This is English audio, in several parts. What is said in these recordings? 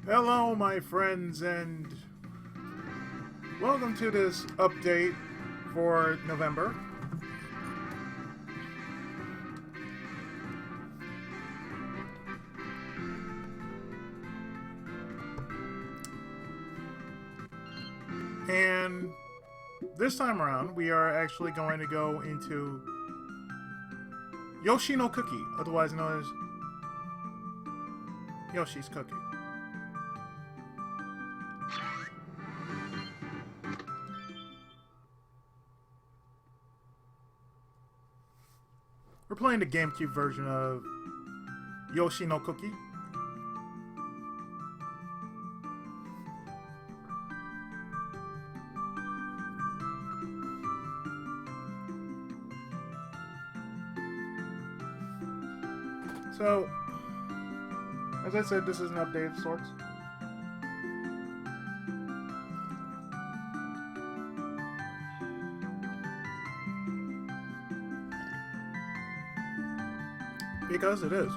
Hello, my friends, and welcome to this update for November. And this time around, we are actually going to go into Yoshi no Cookie, otherwise known as Yoshi's Cookie. We're playing the GameCube version of Yoshi no Cookie. So, as I said, this is an update of sorts. Because it is.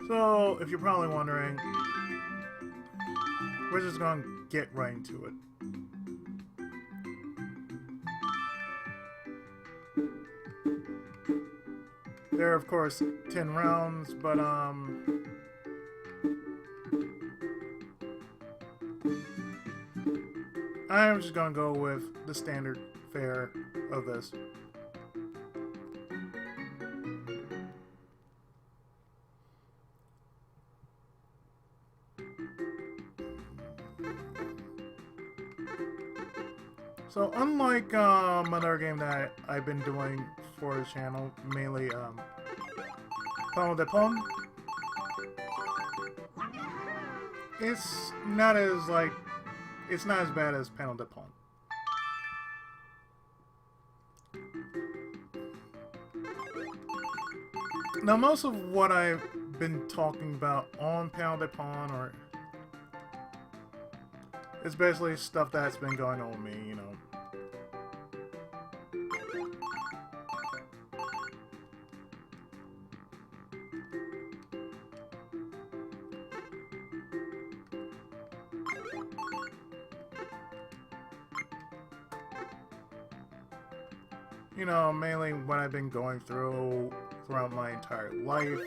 So, if you're probably wondering, we're just going to get right into it. There are, of course, 10 rounds, but, I'm just going to go with the standard fare of this. So, unlike another game that I've been doing for the channel, mainly Panel de Pon, it's not as bad as Panel de Pon. Now, most of what I've been talking about on Panel de Pon or it's basically stuff that's been going on with me, you know. You know, mainly what I've been going through throughout my entire life.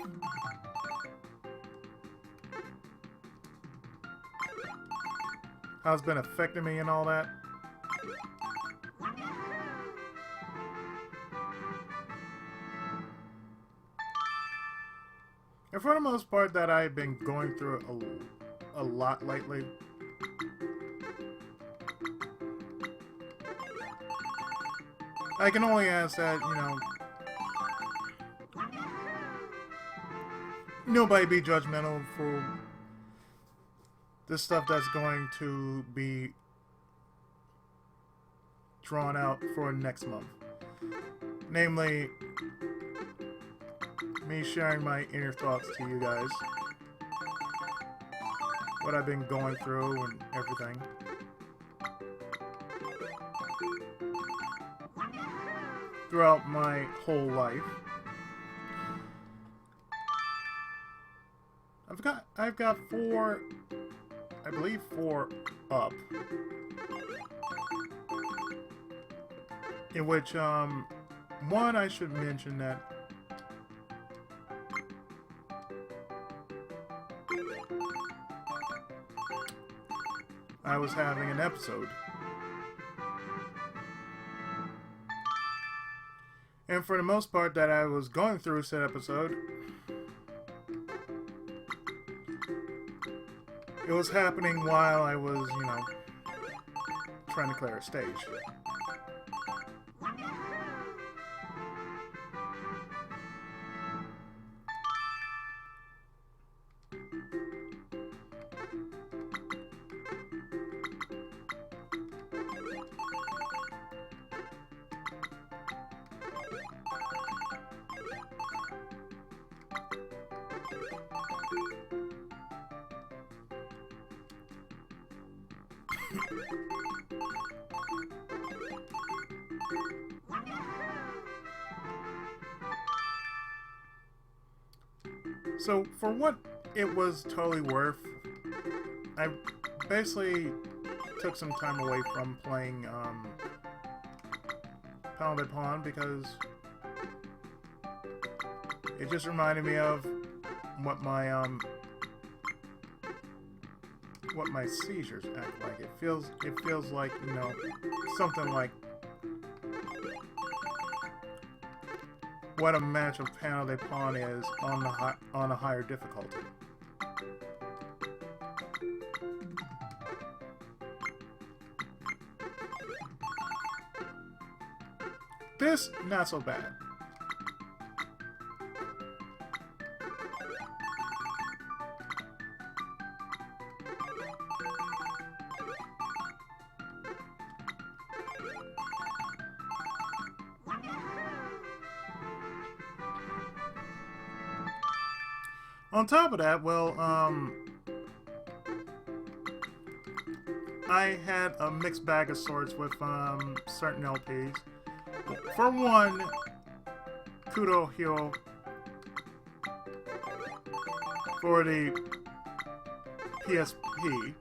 How it's been affecting me and all that. And for the most part that I've been going through a lot lately. I can only ask that, you know, nobody be judgmental for the stuff that's going to be drawn out for next month. Namely, me sharing my inner thoughts to you guys. What I've been going through and everything. Throughout my whole life. I've got four, I believe 4 up. In which, one I should mention that I was having an episode. And for the most part that I was going through said episode, it was happening while I was, you know, trying to clear a stage. So, for what it was totally worth, I basically took some time away from playing Pound by Pawn because it just reminded me of what my seizures act like. It feels like, you know, something like what a match of Pound by Pawn is on a higher difficulty. This, not so bad. On top of that, well, I had a mixed bag of sorts with certain LPs. For one, Kudo Hyo for the PSP.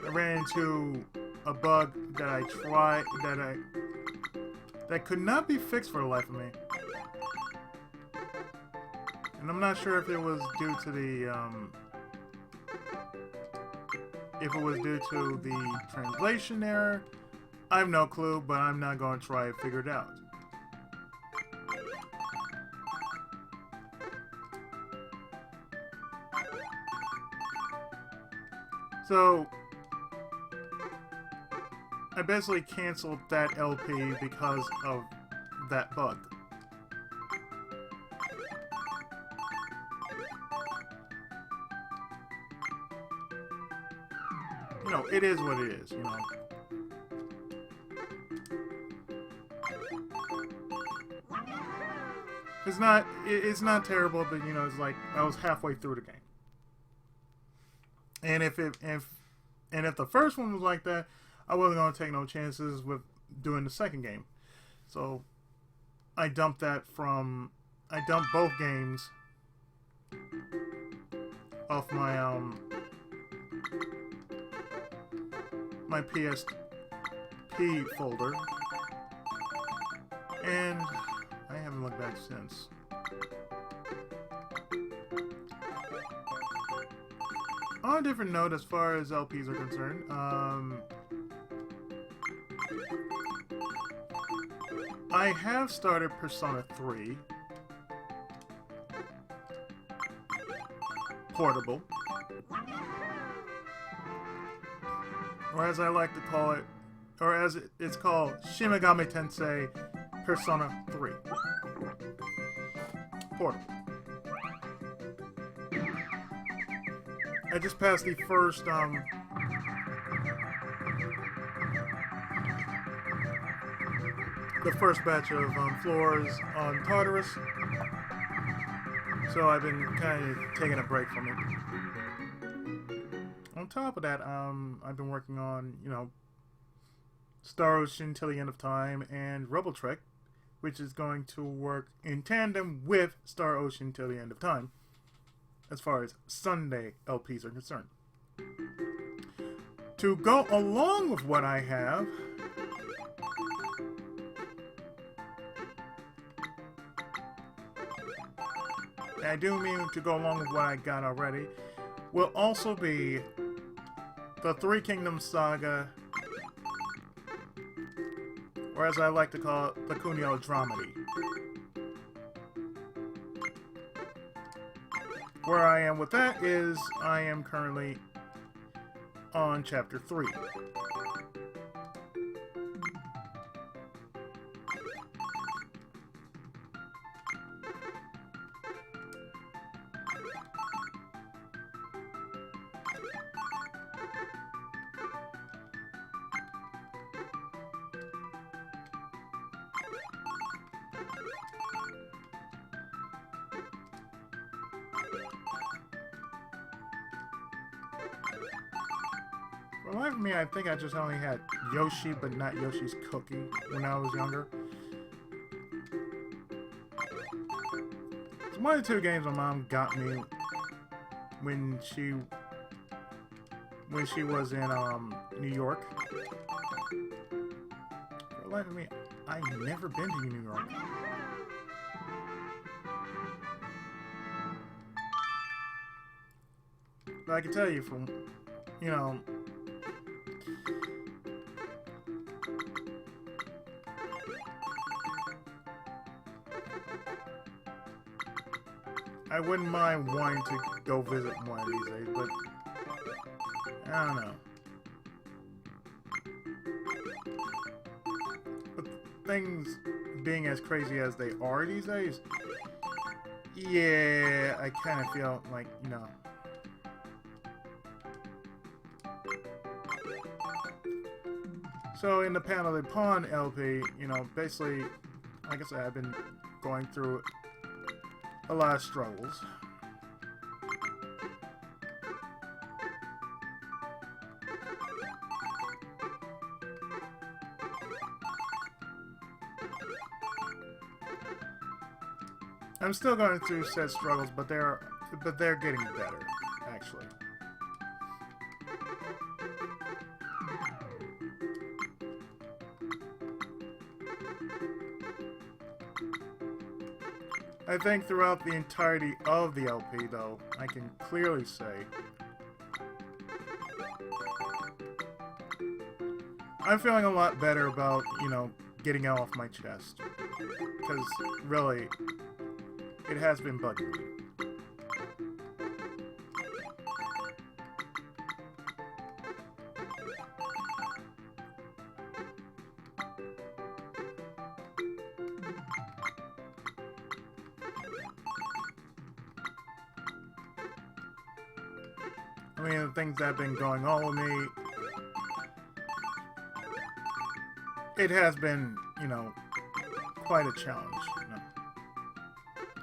I ran into a bug that I tried that could not be fixed for the life of me. And I'm not sure if it was due to the translation error. I have no clue, but I'm not going to try to figure it out. So I basically canceled that LP because of that bug. You know, it is what it is, you know. It's not terrible, but you know, it's like I was halfway through the game. And if the first one was like that, I wasn't gonna take no chances with doing the second game. So I dumped both games off my my PSP folder, and I haven't looked back since. On a different note, as far as LPs are concerned, I have started Persona 3 Portable, or as I like to call it, or as it's called, Shin Megami Tensei Persona 3 Portable. I just passed the first batch of floors on Tartarus, so I've been kind of taking a break from it. On top of that, I've been working on, you know, Star Ocean Till the End of Time and Rebel Trek, which is going to work in tandem with Star Ocean Till the End of Time, as far as Sunday LPs are concerned. To go along with what I have, and I do mean to go along with what I got already, will also be the Three Kingdoms Saga, or as I like to call it, the Kunio Dramedy. Where I am with that is, I am currently on Chapter 3. For the life of me, I think I just only had Yoshi, but not Yoshi's Cookie when I was younger. It's one of the two games my mom got me when she was in New York. For the life of me, I've never been to New York. But I can tell you from, you know, I wouldn't mind wanting to go visit one of these days, but I don't know. But things being as crazy as they are these days, yeah, I kind of feel like, you know. So in the Panel de Pon LP, you know, basically, like I said, I've been going through a lot of struggles. I'm still going through said struggles, but they're getting better, actually. I think throughout the entirety of the LP, though, I can clearly say I'm feeling a lot better about, you know, getting it off my chest. Because, really, it has been bugging me. I mean, the things that have been going on with me, it has been, you know, quite a challenge. You know?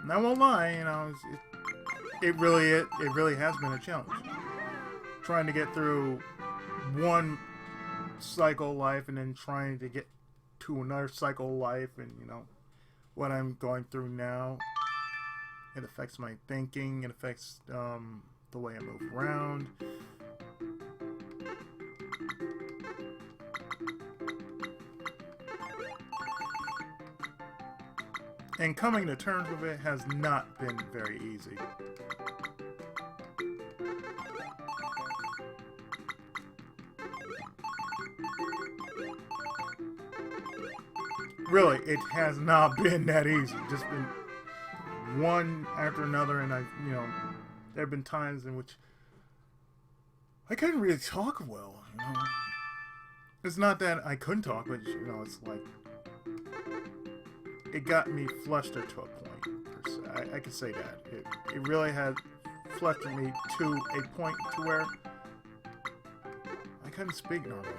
And I won't lie, you know, it really has been a challenge. Trying to get through one cycle of life and then trying to get to another cycle of life, and you know what I'm going through now. It affects my thinking. It affects the way I move around. And coming to terms with it has not been very easy. Really, it has not been that easy. Just been one after another, and you know, there have been times in which I couldn't really talk well. You know, it's not that I couldn't talk, but you know, it's like it got me flustered to a point. Per se. I could say that it really had flustered me to a point to where I couldn't speak normally.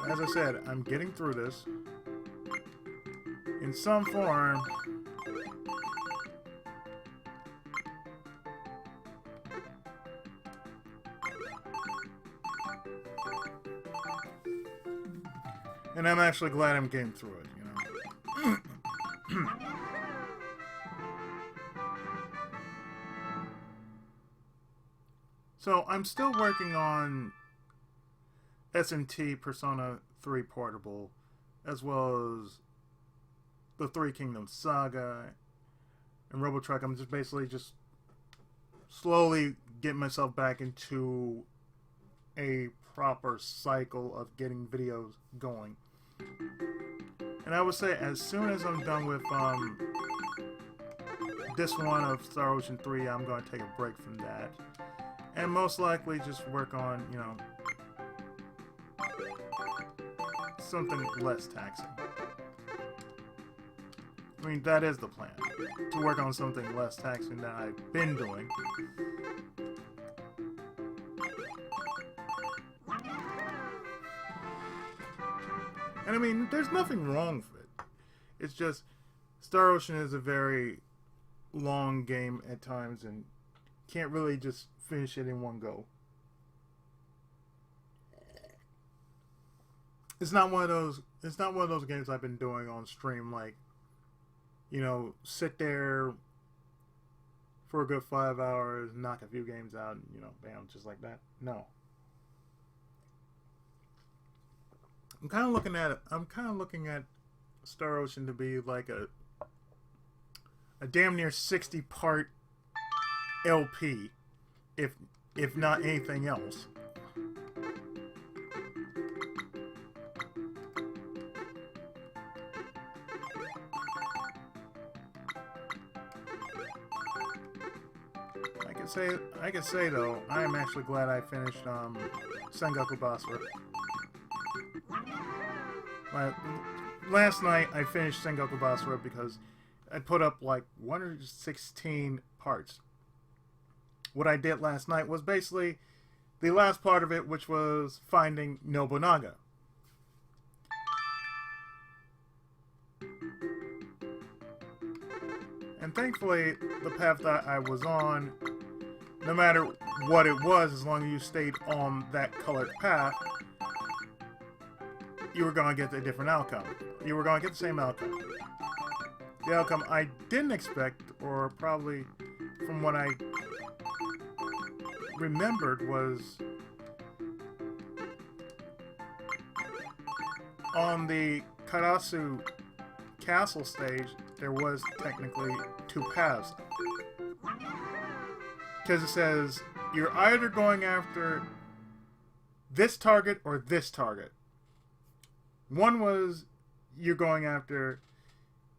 As I said, I'm getting through this in some form. And I'm actually glad I'm getting through it, you know. So, I'm still working on S&T Persona 3 Portable, as well as the Three Kingdoms Saga and Robotruck. I'm just basically just slowly getting myself back into a proper cycle of getting videos going. And I would say as soon as I'm done with this one of Star Ocean 3, I'm going to take a break from that. And most likely just work on, you know, something less taxing. I mean, that is the plan. To work on something less taxing than I've been doing. And I mean, there's nothing wrong with it. It's just, Star Ocean is a very long game at times and can't really just finish it in one go. It's not one of those. It's not one of those games I've been doing on stream. Like, you know, sit there for a good 5 hours, knock a few games out, and, you know, bam, just like that. No. I'm kind of looking at it. I'm kind of looking at Star Ocean to be like a damn near 60-part LP, if not anything else. I can say though, I am actually glad I finished Sengoku Basara. Last night I finished Sengoku Basara because I put up like 116 parts. What I did last night was basically the last part of it, which was finding Nobunaga. And thankfully, the path that I was on, no matter what it was, as long as you stayed on that colored path, you were going to get a different outcome. You were going to get the same outcome. The outcome I didn't expect, or probably from what I remembered, was on the Karasu Castle stage, there was technically 2 paths. Because it says, you're either going after this target or this target. One was you're going after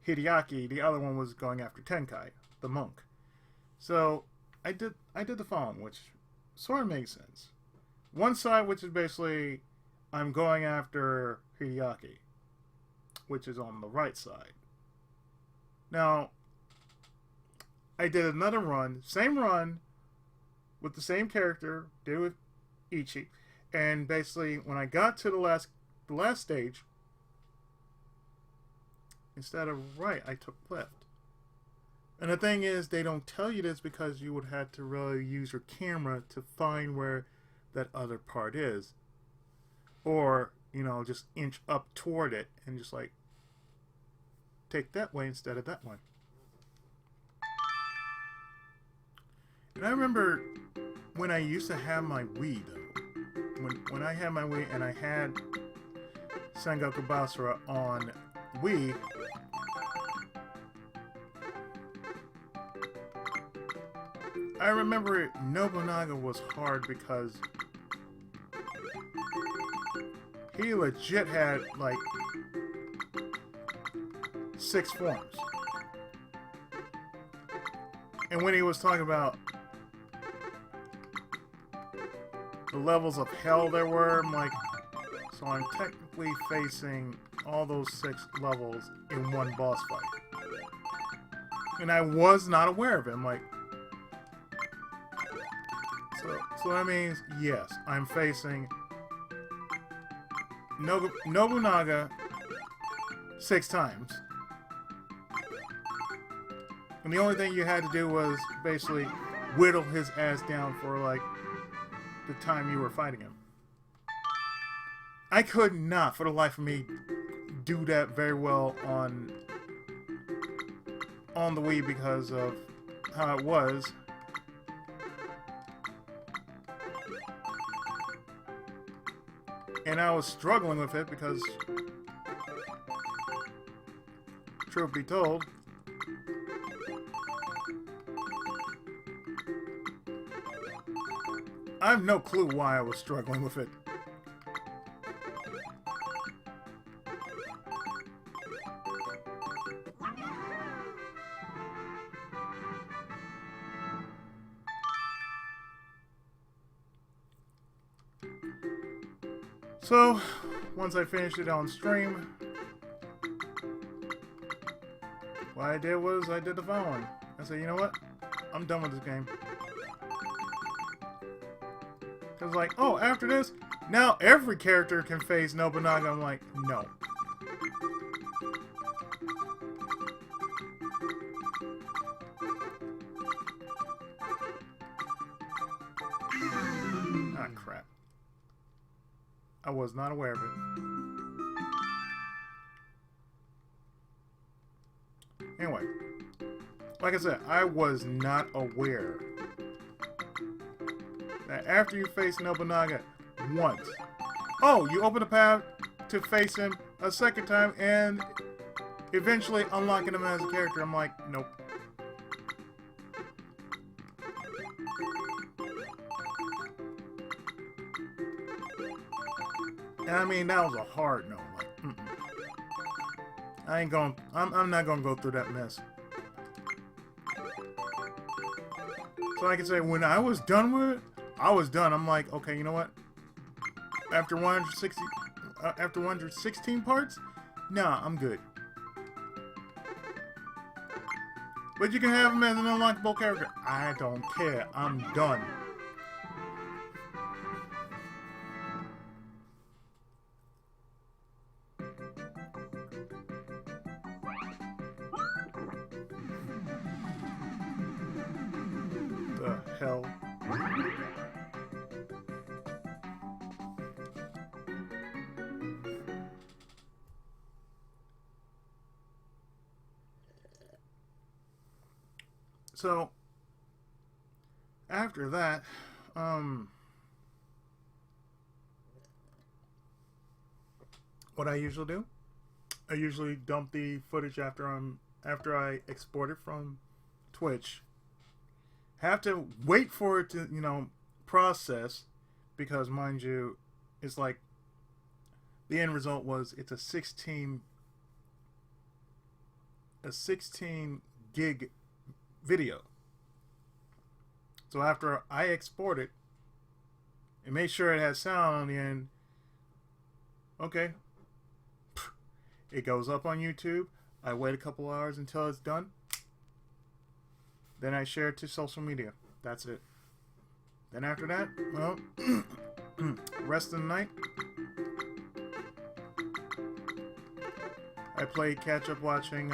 Hideaki, the other one was going after Tenkai, the monk. So I did the following, which sort of makes sense. One side, which is basically I'm going after Hideaki, which is on the right side. Now, I did another run, same run, with the same character, did it with Ichi, and basically when I got to the last stage, instead of right, I took left. And the thing is, they don't tell you this because you would have to really use your camera to find where that other part is. Or, you know, just inch up toward it and just like take that way instead of that one. And I remember when I used to have my Wii, though. When I had my Wii and I had Sengoku Basara on Wii, I remember Nobunaga was hard because he legit had like 6 forms. And when he was talking about the levels of hell there were, I'm like, so I'm technically facing all those 6 levels in one boss fight. And I was not aware of it. I'm like, so that means, yes, I'm facing Nobunaga 6 times. And the only thing you had to do was basically whittle his ass down for like the time you were fighting him. I could not, for the life of me, do that very well on the Wii because of how it was. And I was struggling with it because, truth be told, I have no clue why I was struggling with it. So, once I finished it on stream, what I did was I did the following. I said, you know what? I'm done with this game. Because like, oh, after this, now every character can face Nobunaga. I'm like, no. I was not aware of it. Anyway, like I said, I was not aware that after you face Nobunaga once, oh, you open the path to face him a second time and eventually unlocking him as a character. I'm like, nope. And I mean, that was a hard no. Like, I ain't going. I'm not gonna go through that mess. So I can say, when I was done with it, I was done. I'm like, okay, you know what? After 116 parts, nah, I'm good. But you can have him as an unlockable character. I don't care. I'm done. The hell? So, after that, what I usually do, I usually dump the footage after I export it from Twitch. Have to wait for it to, process, because mind you, it's like the end result was it's a 16 gig video. So after I export it and make sure it has sound on the end, okay, it goes up on YouTube. I wait a couple hours until it's done. Then I share it to social media. That's it. Then after that, well, rest of the night, I play catch up watching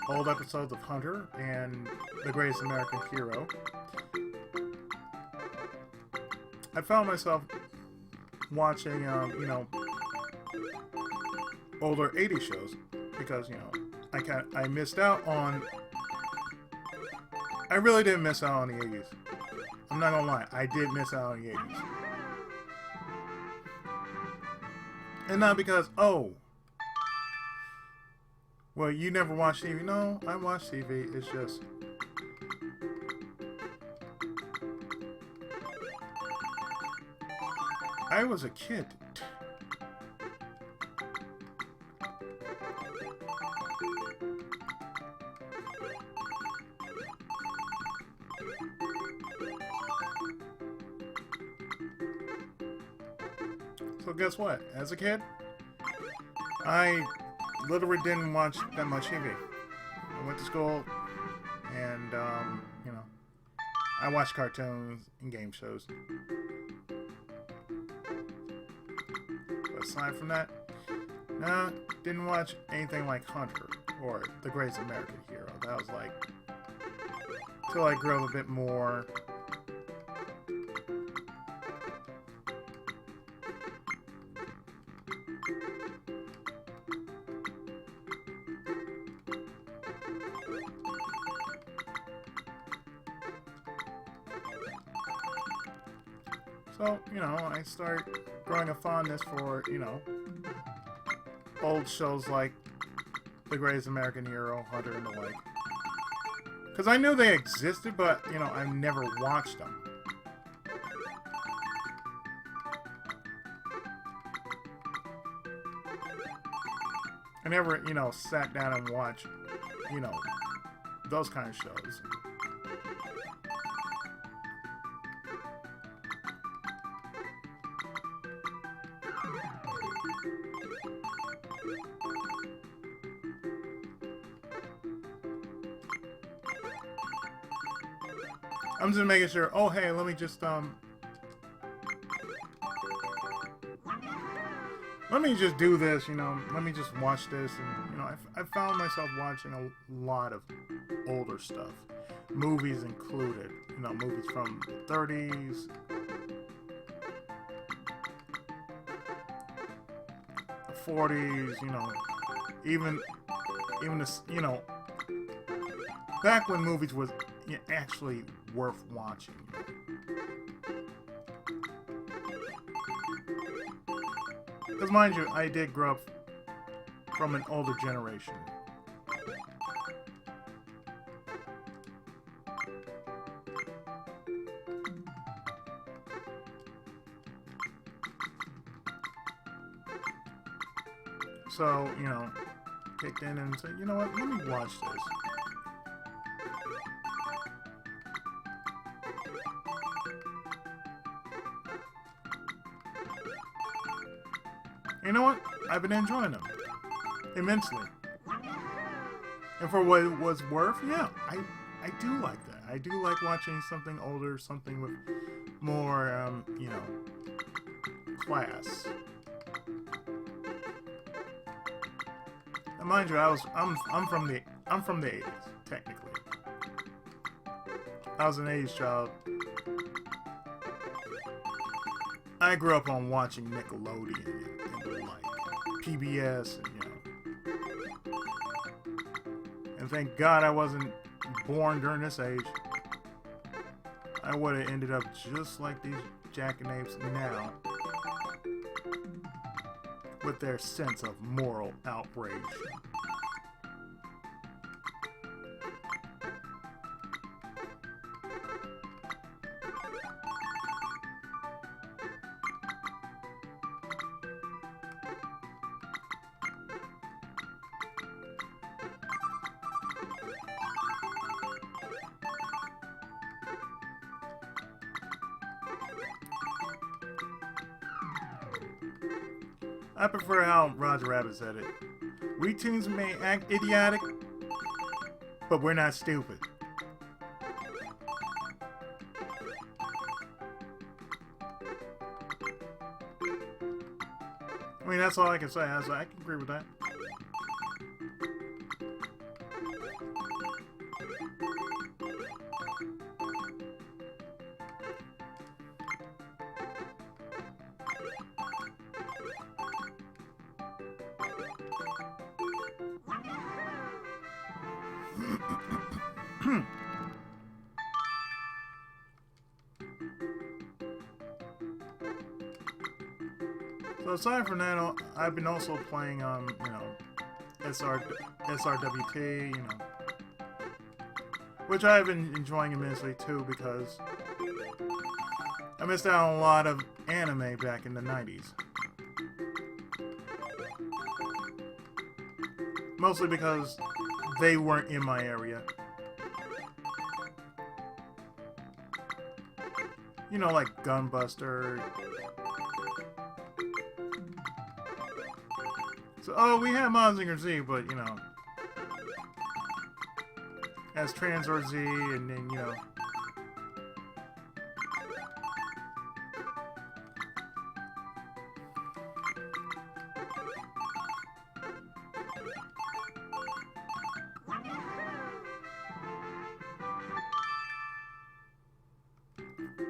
old episodes of Hunter and The Greatest American Hero. I found myself watching, older 80s shows because, I missed out on. I really didn't miss out on the 80s. I'm not gonna lie, I did miss out on the 80s. And not because, oh, well, you never watch TV. No, I watch TV. It's just, I was a kid. So guess what? As a kid, I literally didn't watch that much TV. I went to school, and I watched cartoons and game shows. But aside from that, nah, didn't watch anything like Hunter or The Greatest American Hero. That was like till I grew up a bit more. So, I start growing a fondness for, old shows like The Greatest American Hero, Hunter, and the like. Because I knew they existed, but, I've never watched them. I never, sat down and watched, those kind of shows. I'm just making sure, oh hey, let me just let me just do this, let me just watch this, and I found myself watching a lot of older stuff, movies included, movies from the 30s, 40s, even this, back when movies was actually worth watching. Because mind you, I did grow up from an older generation. So, kicked in and said, you know what, let me watch this. You know what? I've been enjoying them immensely. And for what it was worth, yeah, I do like that. I do like watching something older, something with more, class. And mind you, I'm from the 80s, technically. I was an 80s child. I grew up on watching Nickelodeon and the like, PBS, and thank God I wasn't born during this age. I would have ended up just like these jackanapes now, with their sense of moral outrage. I prefer how Roger Rabbit said it. We teens may act idiotic, but we're not stupid. I mean, that's all I can say. I can agree with that. So aside from that, I've been also playing, SRWT, which I've been enjoying immensely too because I missed out on a lot of anime back in the 90s. Mostly because they weren't in my area. Like Gunbuster. So, we have Mazinger Z, but, as Transor Z, and then,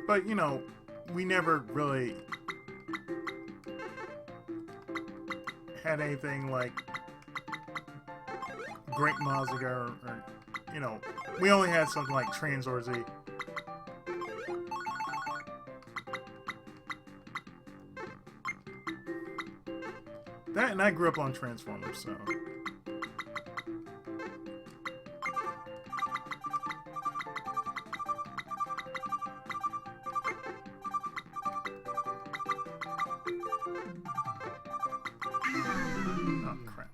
but, we never really had anything like Great Mazinger, or, we only had something like Transor Z. That, and I grew up on Transformers, so... Oh, crap.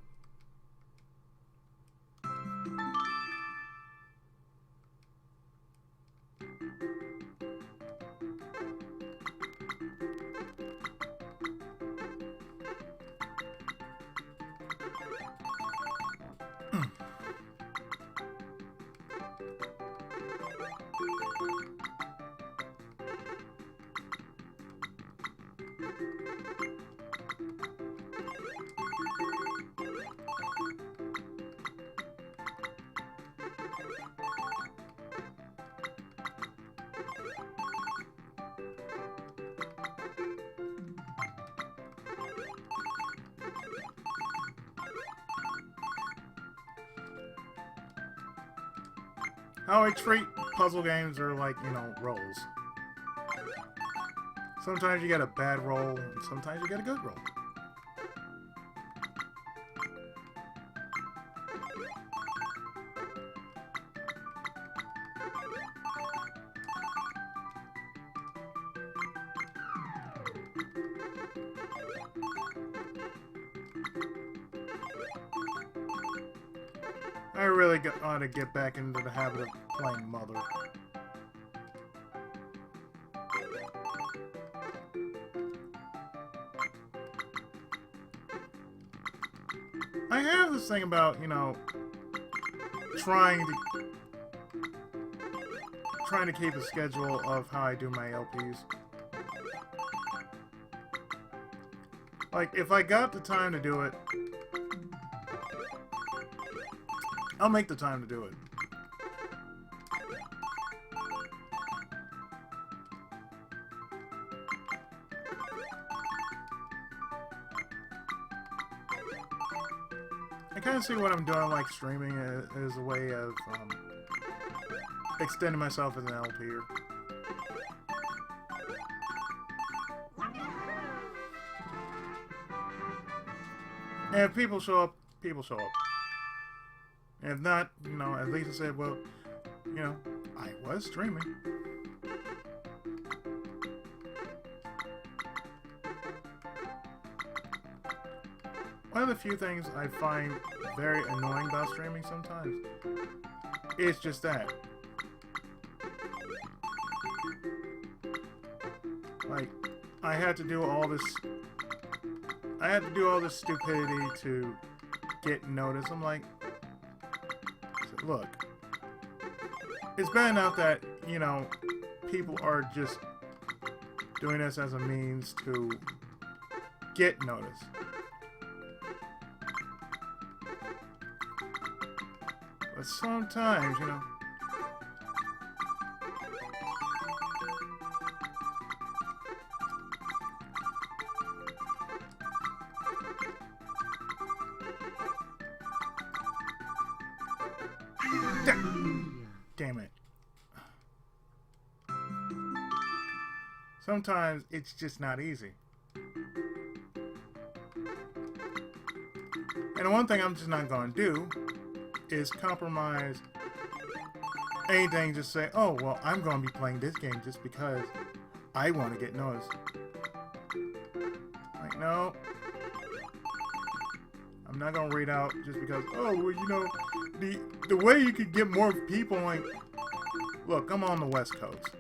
How I treat puzzle games are like, you know, rolls. Sometimes you get a bad roll, and sometimes you get a good roll. I really ought to get back into the habit of playing Mother. I have this thing about, you know, trying to keep a schedule of how I do my LPs. Like, if I got the time to do it, I'll make the time to do it. I kind of see what I'm doing, like streaming, as a way of extending myself as an LPer. And if people show up, people show up. And if not, you know, at least I said, well, you know, I was streaming. One of the few things I find very annoying about streaming sometimes is just that. Like, I had to do all this stupidity to get noticed. I'm like, look, it's bad enough that, you know, people are just doing this as a means to get noticed. But sometimes, you know, damn it. Sometimes it's just not easy. And the one thing I'm just not going to do is compromise anything, just say, oh, well, I'm going to be playing this game just because I want to get noticed. Like, no. I'm not going to read out just because, oh, well, you know, the way you could get more people, like, look, I'm on the West Coast.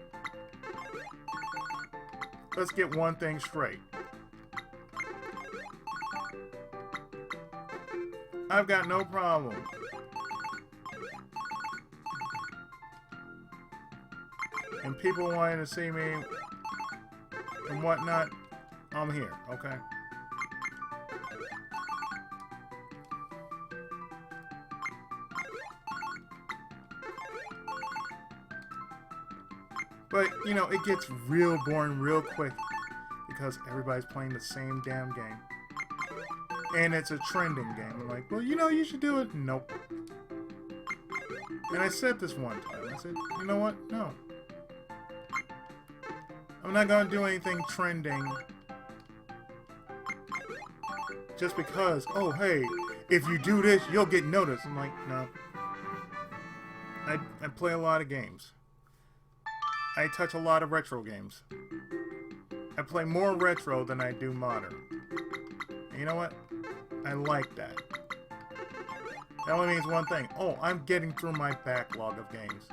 Let's get one thing straight. I've got no problem and people wanting to see me and whatnot. I'm here, okay? But, you know, it gets real boring real quick because everybody's playing the same damn game. And it's a trending game. I'm like, well, you know, you should do it. Nope. And I said this one time. I said, you know what? No. I'm not going to do anything trending just because, oh, hey, if you do this, you'll get noticed. I'm like, no. I play a lot of games. I touch a lot of retro games. I play more retro than I do modern. And you know what? I like that. That only means one thing. Oh, I'm getting through my backlog of games.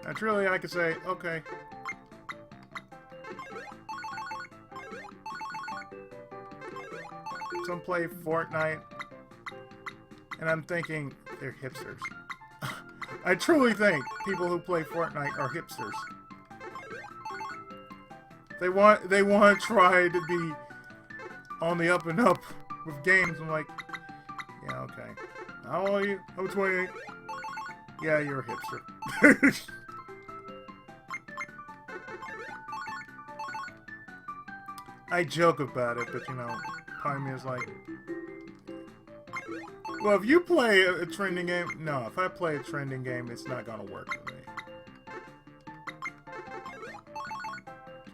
Naturally, I could say, okay. Some play Fortnite, and I'm thinking they're hipsters. I truly think people who play Fortnite are hipsters. They want to try to be on the up and up with games. I'm like, yeah, okay. How old are you? I'm 28. Yeah, you're a hipster. I joke about it, but you know, part of me is like, well, if you play a trending game, no, if I play a trending game, it's not gonna work for me.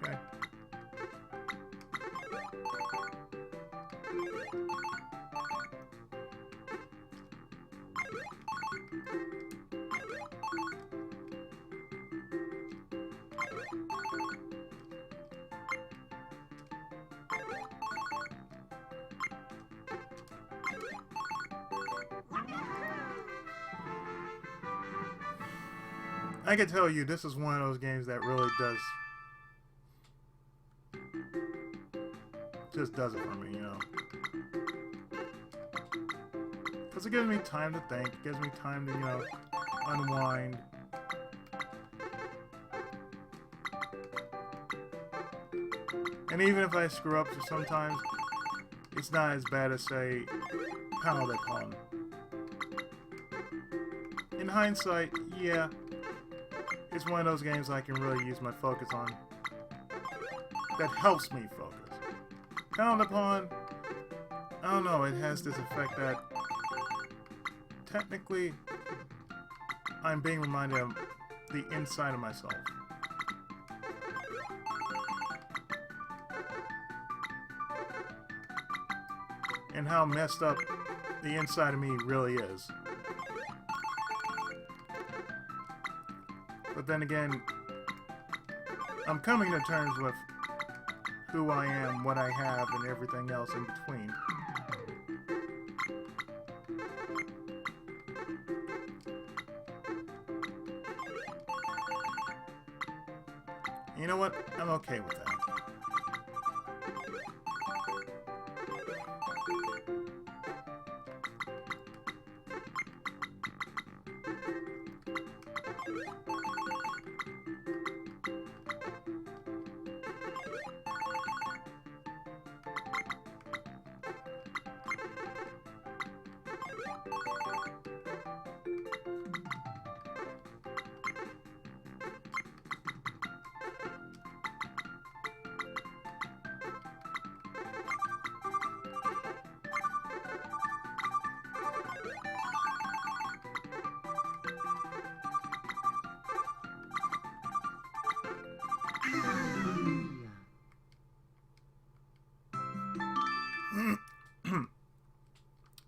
Okay. I can tell you, this is one of those games that really just does it for me, you know. Because it gives me time to think, it gives me time to, you know, unwind. And even if I screw up sometimes, it's not as bad as, say, Pound Upon. In hindsight, yeah, it's one of those games I can really use my focus on. That helps me focus. Pound Upon, I don't know, it has this effect that technically I'm being reminded of the inside of myself. And how messed up the inside of me really is. But then again, I'm coming to terms with who I am, what I have, and everything else in between. You know what? I'm okay with that.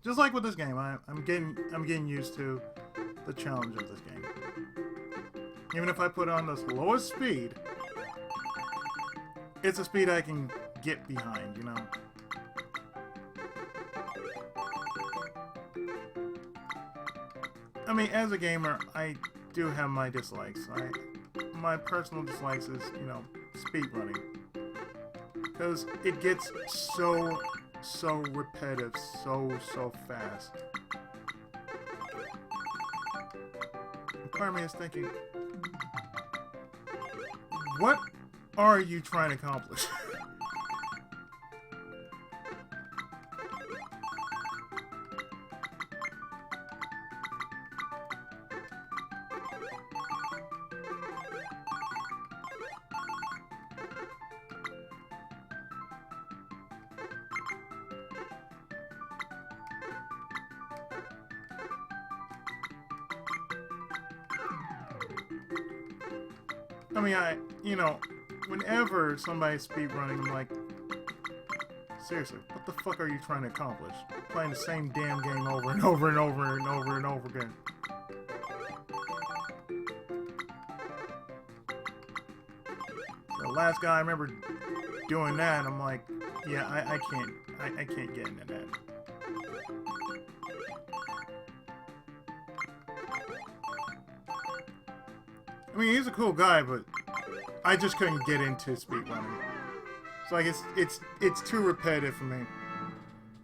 Just like with this game, I'm getting used to the challenge of this game. Even if I put on the lowest speed, it's a speed I can get behind, you know. I mean, as a gamer, I do have my dislikes. My personal dislikes is, you know, speed running, because it gets so repetitive, so fast. And part of me is thinking, what are you trying to accomplish? I mean, you know, whenever somebody's speedrunning, I'm like, seriously, what the fuck are you trying to accomplish? Playing the same damn game over and over and over and over and over again. The last guy I remember doing that, I'm like, yeah, I can't get into that. I mean, he's a cool guy, but I just couldn't get into speedrunning. It's like it's too repetitive for me.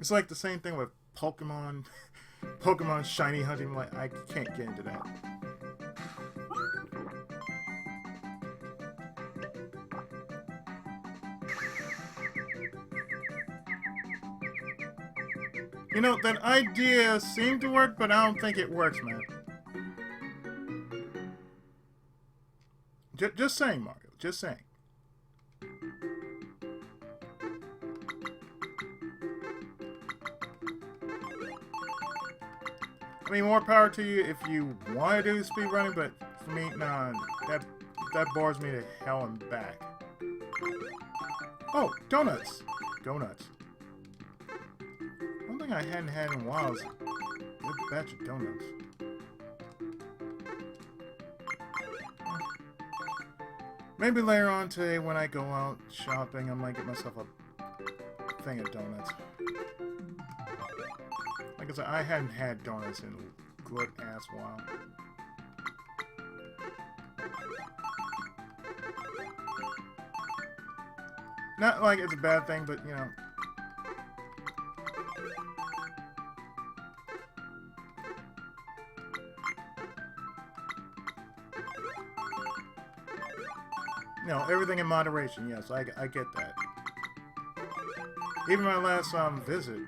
It's like the same thing with Pokemon, Pokemon shiny hunting. Like, I can't get into that. You know, that idea seemed to work, but I don't think it works, man. Just saying, Mario. Just saying. I mean, more power to you if you want to do speed running, but for me, nah, that bores me to hell and back. Oh, donuts! Donuts. One thing I hadn't had in a while is a good batch of donuts. Maybe later on today when I go out shopping, I might get myself a thing of donuts. Like I said, I hadn't had donuts in a good ass while. Not like it's a bad thing, but you know. No, everything in moderation, yes, I get that. Even my last visit,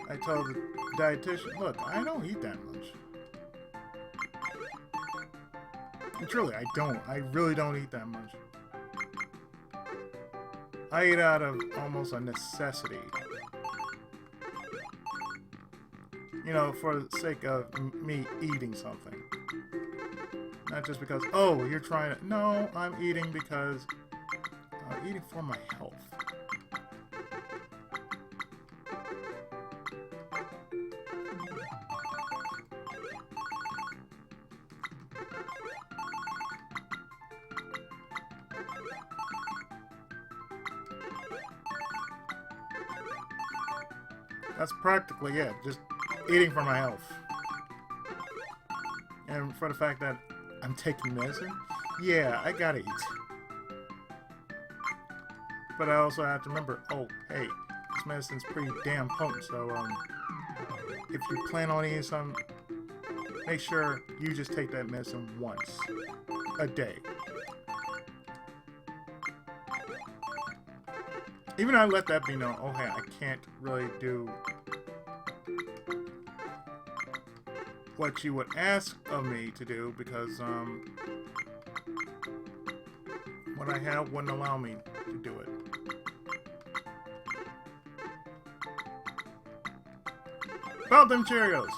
I told the dietitian, look, I don't eat that much. And truly, I don't. I really don't eat that much. I eat out of almost a necessity. You know, for the sake of me eating something. Not just because, oh, you're trying to... No, I'm eating because... eating for my health. That's practically it. Just eating for my health. And for the fact that I'm taking medicine, yeah, I gotta eat. But I also have to remember, oh, hey, this medicine's pretty damn potent, so, if you plan on eating some, make sure you just take that medicine once a day. Even I let that be known, oh, hey, I can't really do what you would ask of me to do because, what I have wouldn't allow me to do it. About them Cheerios!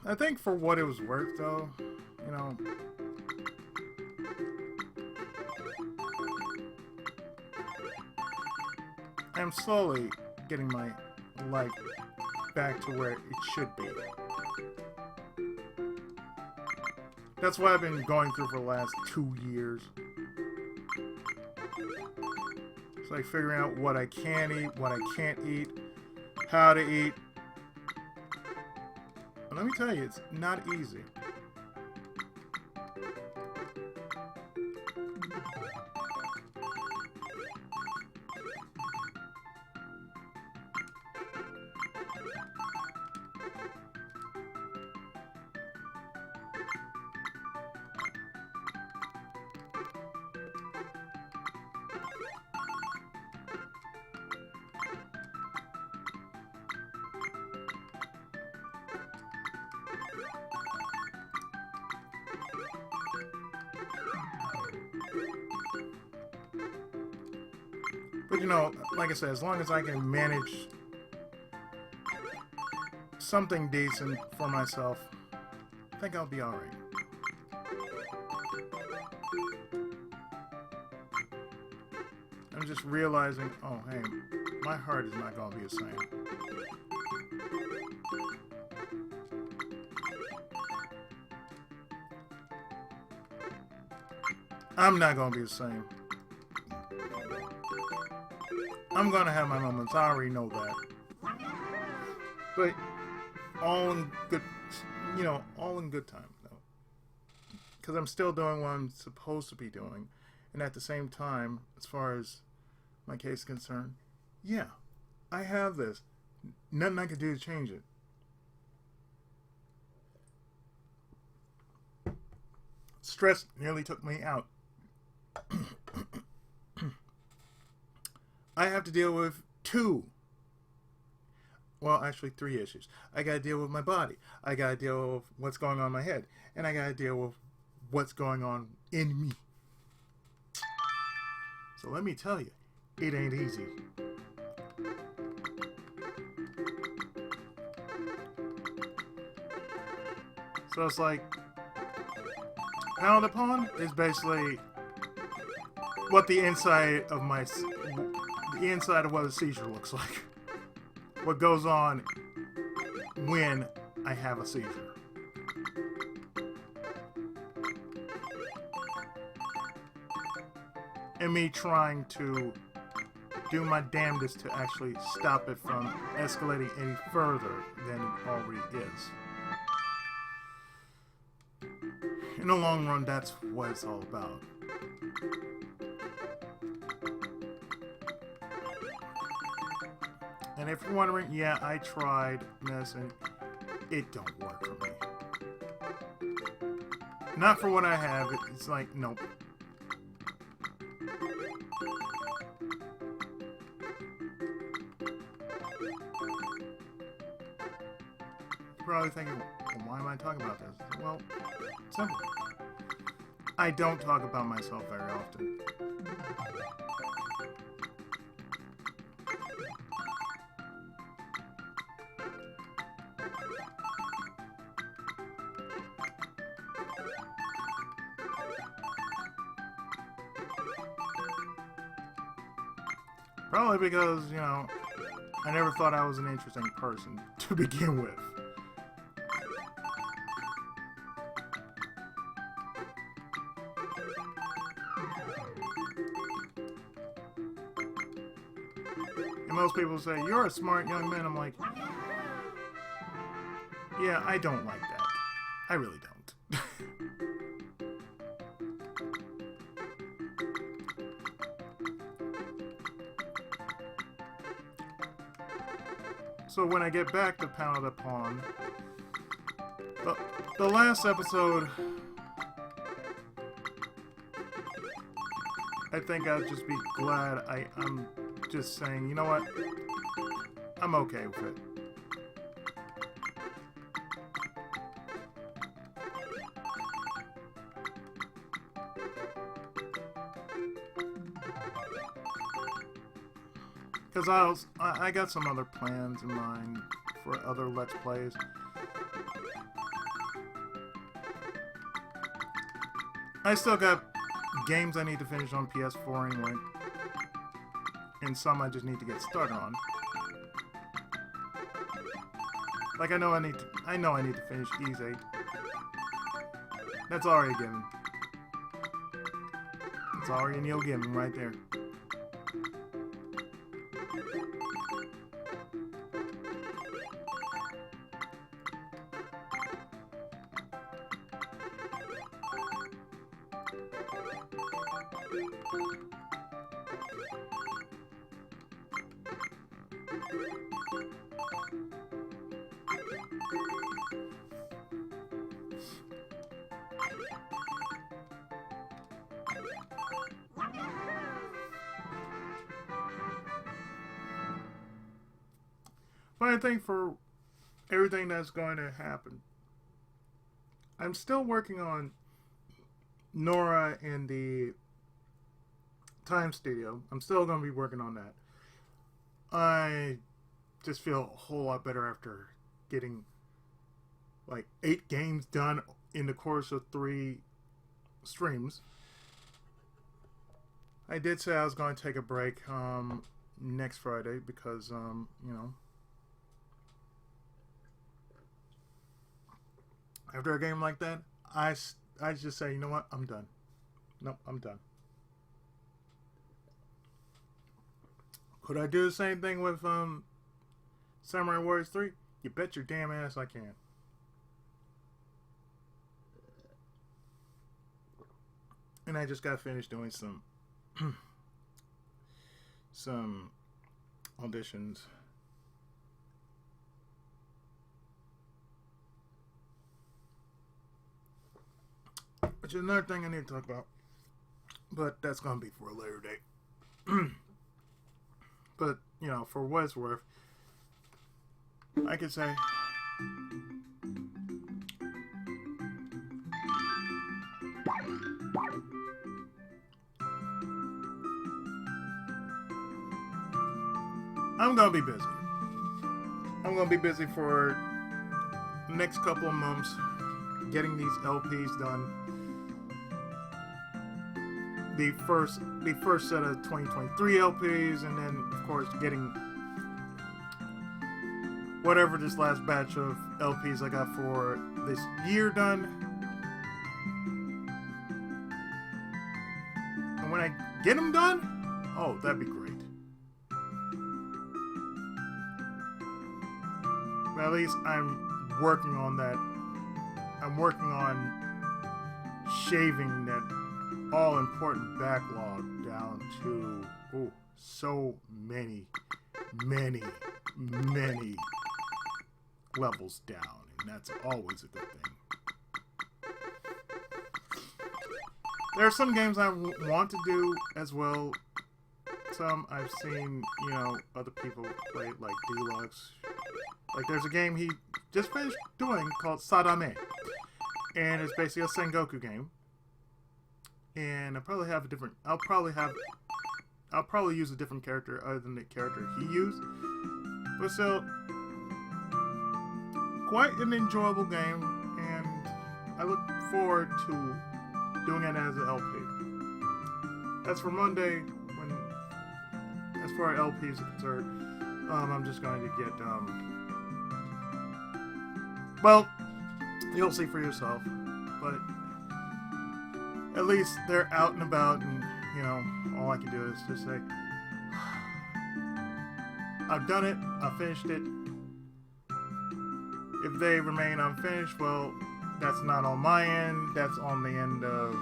I think for what it was worth, though, you know, I'm slowly getting my life back to where it should be. That's what I've been going through for the last 2 years. It's like figuring out what I can eat, what I can't eat, how to eat. And let me tell you, it's not easy. But you know, like I said, as long as I can manage something decent for myself, I think I'll be alright. I'm just realizing, oh hey, my heart is not going to be the same. I'm not going to be the same. I'm gonna have my moments, I already know that. But all in good, you know, all in good time, though. Because I'm still doing what I'm supposed to be doing. And at the same time, as far as my case is concerned, yeah, I have this. Nothing I can do to change it. Stress nearly took me out. I have to deal with actually 3 issues. I gotta deal with my body. I gotta deal with what's going on in my head. And I gotta deal with what's going on in me. So let me tell you, it ain't easy. So it's like, Pound Upon is basically what the inside of what a seizure looks like. What goes on when I have a seizure. And me trying to do my damnedest to actually stop it from escalating any further than it already is. In the long run, that's what it's all about. And if you're wondering, yeah, I tried medicine. It don't work for me. Not for what I have. It's like, nope. You're probably thinking, well, why am I talking about this? Well, simple. I don't talk about myself very often. Probably because, you know, I never thought I was an interesting person to begin with. And most people say, you're a smart young man. I'm like, yeah, I don't like that. I really don't. So when I get back to Pound Upon, the last episode, I think I'd just be glad I'm just saying, you know what, I'm okay with it. Because I got some other plans in mind for other Let's Plays. I still got games I need to finish on PS4 anyway. And some I just need to get started on. Like I know I need to finish Easy. That's already given. It's already a Neil given right there. But I think for everything that's going to happen, I'm still working on Nora and the Time Studio. I'm still going to be working on that. I just feel a whole lot better after getting like 8 games done in the course of 3 streams. I did say I was going to take a break next Friday because, you know, after a game like that, I just say, you know what, I'm done. Nope, I'm done. Could I do the same thing with Samurai Warriors 3? You bet your damn ass I can. And I just got finished doing some auditions which is another thing I need to talk about. But that's going to be for a later date. But, you know, for what it's worth, I could say I'm going to be busy. I'm going to be busy for the next couple of months getting these LPs done. The first set of 2023 LPs, and then of course getting whatever this last batch of LPs I got for this year done. And when I get them done, oh, that'd be great. But at least I'm working on that. I'm working on shaving that all-important backlog down to so many levels down, and that's always a good thing. There are some games I want to do as well. Some I've seen, you know, other people play, like Deluxe. Like, there's a game he just finished doing called Sadame, and it's basically a Sengoku game. And I'll probably use a different character other than the character he used. But still, quite an enjoyable game, and I look forward to doing it as an LP. As for Monday, as far as LPs are concerned, I'm just going to get, well, you'll see for yourself, but at least they're out and about, and, you know, all I can do is just say, I've done it, I finished it. If they remain unfinished, well, that's not on my end, that's on the end of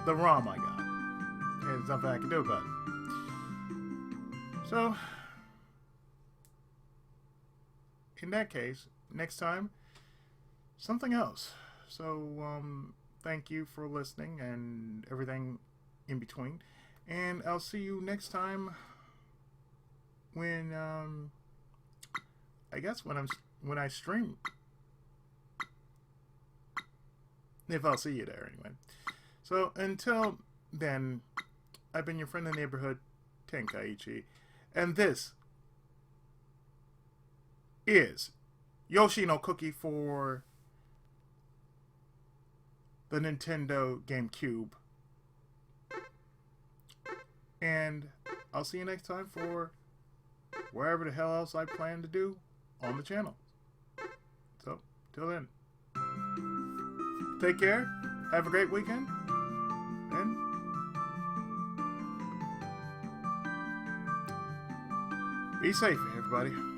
the ROM I got. And there's nothing I can do about it. So, in that case, next time, something else. So, thank you for listening and everything in between. And I'll see you next time when, I guess when I stream. If I'll see you there anyway. So, until then, I've been your friend in the neighborhood, Tenkaichi. And this is Yoshi no Cookie for the Nintendo GameCube. And I'll see you next time for wherever the hell else I plan to do on the channel. So, till then, take care, have a great weekend, and be safe, everybody.